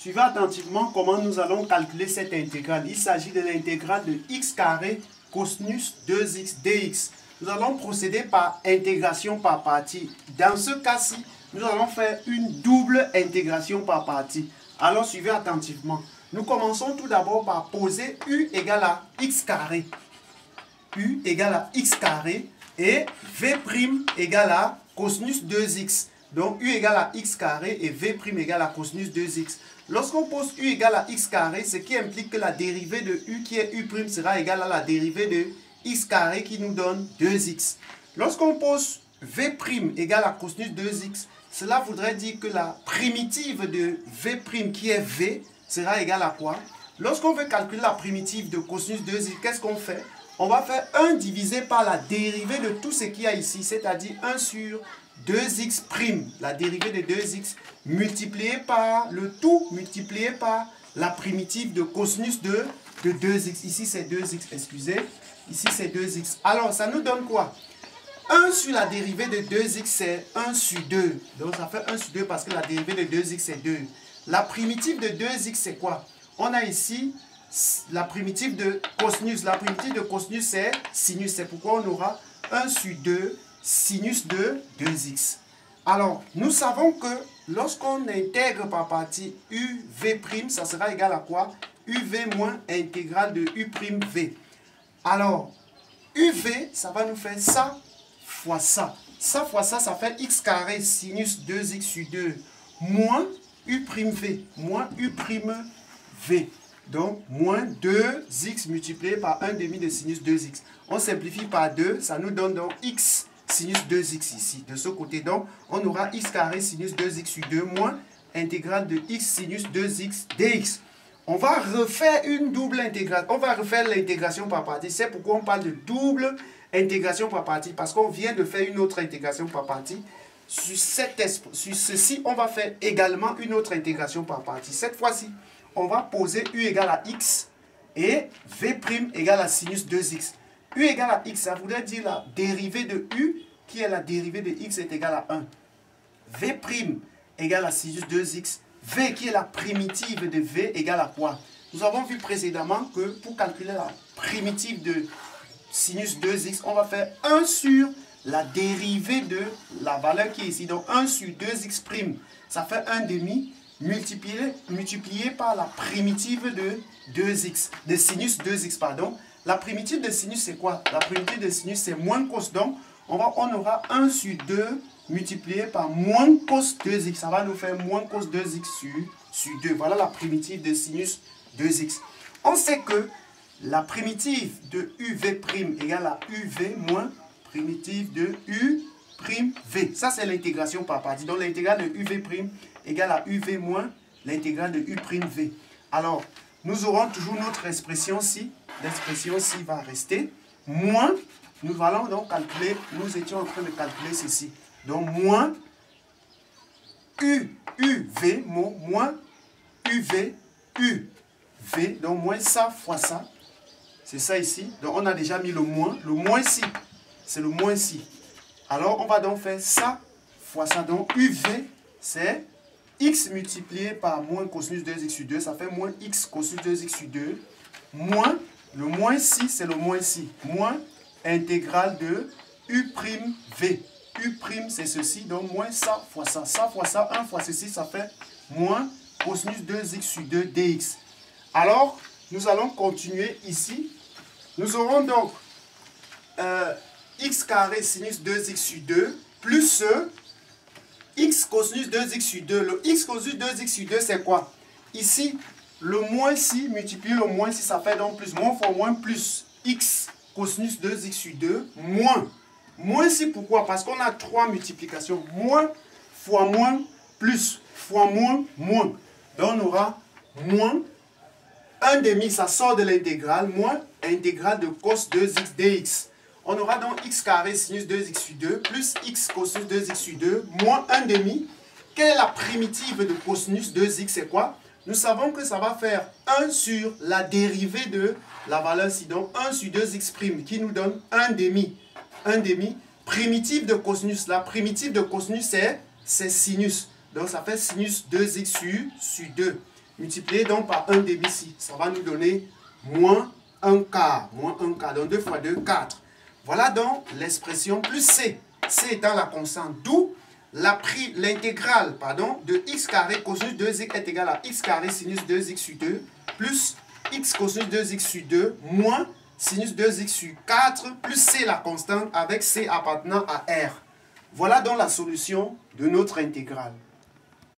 Suivez attentivement comment nous allons calculer cette intégrale. Il s'agit de l'intégrale de x carré cosinus 2x dx. Nous allons procéder par intégration par partie. Dans ce cas-ci, nous allons faire une double intégration par partie. Alors suivez attentivement. Nous commençons tout d'abord par poser u égale à x carré. U égale à x carré et v' égale à cosinus 2x. Donc u égale à x carré et v' égale à cosinus 2x. Lorsqu'on pose u égale à x carré, ce qui implique que la dérivée de u qui est u' sera égale à la dérivée de x carré qui nous donne 2x. Lorsqu'on pose v' égale à cosinus 2x, cela voudrait dire que la primitive de v' qui est v sera égale à quoi? Lorsqu'on veut calculer la primitive de cosinus 2x, qu'est-ce qu'on fait? On va faire 1 divisé par la dérivée de tout ce qu'il y a ici, c'est-à-dire 1 sur 2x', la dérivée de 2x, multiplié par le tout, multiplié par la primitive de cosinus de 2x. Ici, c'est 2x, excusez. Ici, c'est 2x. Alors, ça nous donne quoi? 1 sur la dérivée de 2x, c'est 1 sur 2. Donc, ça fait 1 sur 2 parce que la dérivée de 2x, c'est 2. La primitive de 2x, c'est quoi? On a ici la primitive de cosinus. La primitive de cosinus, c'est sinus. C'est pourquoi on aura 1 sur 2 sinus de 2x. Alors, nous savons que lorsqu'on intègre par partie uv', ça sera égal à quoi? Uv moins intégrale de u'v. Alors, uv, ça va nous faire ça fois ça. Ça fois ça, ça fait x carré sinus 2x sur 2 moins u'v, moins u'v. Donc, moins 2x multiplié par 1 demi de sinus 2x. On simplifie par 2, ça nous donne donc x sinus 2x ici, de ce côté. Donc, on aura x carré sinus 2x sur 2 moins intégrale de x sinus 2x dx. On va refaire une double intégration. On va refaire l'intégration par partie. C'est pourquoi on parle de double intégration par partie. Parce qu'on vient de faire une autre intégration par partie. Sur ceci, on va faire également une autre intégration par partie. Cette fois-ci, on va poser u égale à x et v' égale à sinus 2x. U égale à x, ça voudrait dire la dérivée de u, qui est la dérivée de x, est égale à 1. V' égale à sinus 2x. V, qui est la primitive de v, égale à quoi? Nous avons vu précédemment que pour calculer la primitive de sinus 2x, on va faire 1 sur la dérivée de la valeur qui est ici. Donc 1 sur 2x', ça fait 1 demi, multiplié par la primitive de 2x, de sinus 2x, pardon. La primitive de sinus, c'est quoi? La primitive de sinus, c'est moins cos. Donc, on aura 1 sur 2 multiplié par moins cos 2x. Ça va nous faire moins cos 2x sur 2. Voilà la primitive de sinus 2x. On sait que la primitive de uv' égale à uv moins primitive de u'v. Ça, c'est l'intégration par partie. Donc, l'intégrale de uv' égale à uv moins l'intégrale de u'v. Alors, nous aurons toujours notre expression ci. L'expression ci va rester. Moins, nous allons donc calculer, nous étions en train de calculer ceci. Donc, moins uv, moins uv, uv. Donc, moins ça fois ça. C'est ça ici. Donc, on a déjà mis le moins. Le moins ici, c'est le moins ici. Alors, on va donc faire ça fois ça. Donc, uv, c'est x multiplié par moins cosinus 2x sur 2. Ça fait moins x cosinus 2x sur 2. Moins, le moins ici, c'est le moins ici. Moins intégrale de u'v. U', c'est ceci. Donc, moins ça fois ça. Ça fois ça, 1 fois ceci, ça fait moins cosinus 2x sur 2 dx. Alors, nous allons continuer ici. Nous aurons donc x carré sinus 2x sur 2 plus x cosinus 2x sur 2. Le x cosinus 2x sur 2, c'est quoi? Ici, le moins ici, multiplié le moins ici, ça fait donc plus. Moins fois moins plus x cosinus 2x sur 2, moins. Moins ici, pourquoi? Parce qu'on a 3 multiplications. Moins fois moins plus fois moins, moins. Donc, on aura moins 1 demi, ça sort de l'intégrale, moins intégrale de cos 2x dx. On aura donc x carré sinus 2x sur 2 plus x cosinus 2x sur 2 moins 1 demi. Quelle est la primitive de cosinus 2x? C'est quoi? Nous savons que ça va faire 1 sur la dérivée de la valeur ci. Donc 1 sur 2x' qui nous donne 1 demi. 1 demi. Primitive de cosinus. La primitive de cosinus, c'est sinus. Donc ça fait sinus 2x sur 2. multiplié donc par 1 demi ici. Ça va nous donner moins 1 quart. Moins 1 quart. Donc 2 fois 2, 4. Voilà donc l'expression plus c. C étant la constante. D'où l'intégrale de x carré cosinus 2x est égal à x carré sinus 2x sur 2 plus x cosinus 2x sur 2 moins sinus 2x sur 4 plus c la constante avec c appartenant à R. Voilà donc la solution de notre intégrale.